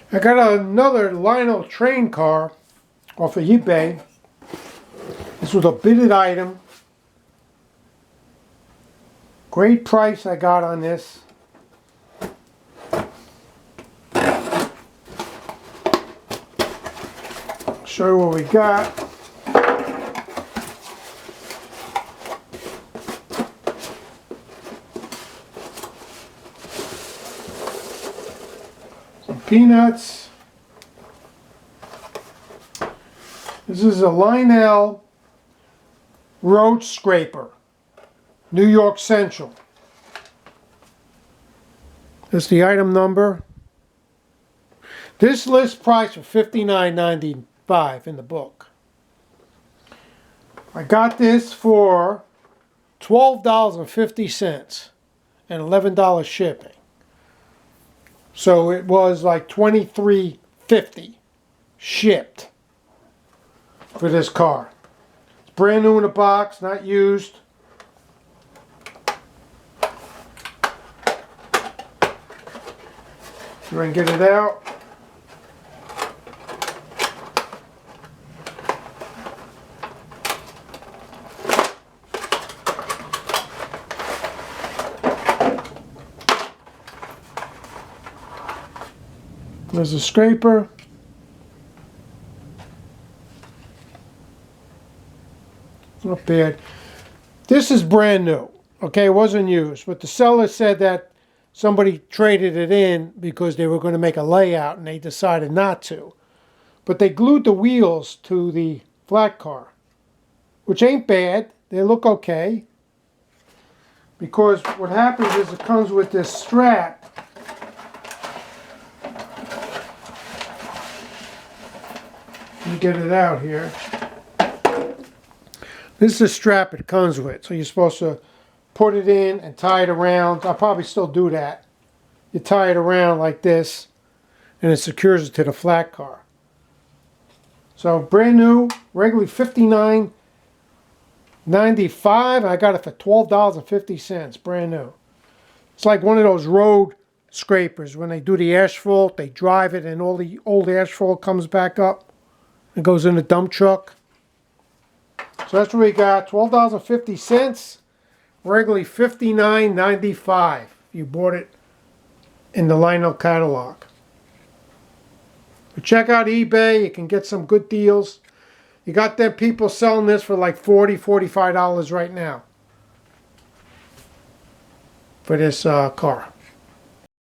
I got another Lionel train car off of eBay. This was a bidded item. Great price I got on this. I'll show you what we got. Some peanuts. This is a Lionel road scraper, New York Central. That's the item number. This list price for $59.95 in the book. I got this for $12.50 and $11 shipping. So it was like $23.50 shipped for this car. It's brand new in the box, not used. See if I can get it out. There's a scraper. Not bad. This is brand new. Okay, it wasn't used. But the seller said that somebody traded it in because they were going to make a layout and they decided not to. But they glued the wheels to the flat car, which ain't bad. They look okay. Because what happens is it comes with this strap. Let me get it out here. This is the strap it comes with. So you're supposed to put it in and tie it around. I'll probably still do that. You tie it around like this and it secures it to the flat car. So brand new, regularly $59.95. I got it for $12.50, brand new. It's like one of those road scrapers. When they do the asphalt, they drive it and all the old asphalt comes back up. It goes in the dump truck. So that's what we got, $12.50, regularly $59.95 if you bought it in the Lionel catalog. But check out eBay, you can get some good deals. You got them people selling this for like $40, $45 right now for this car.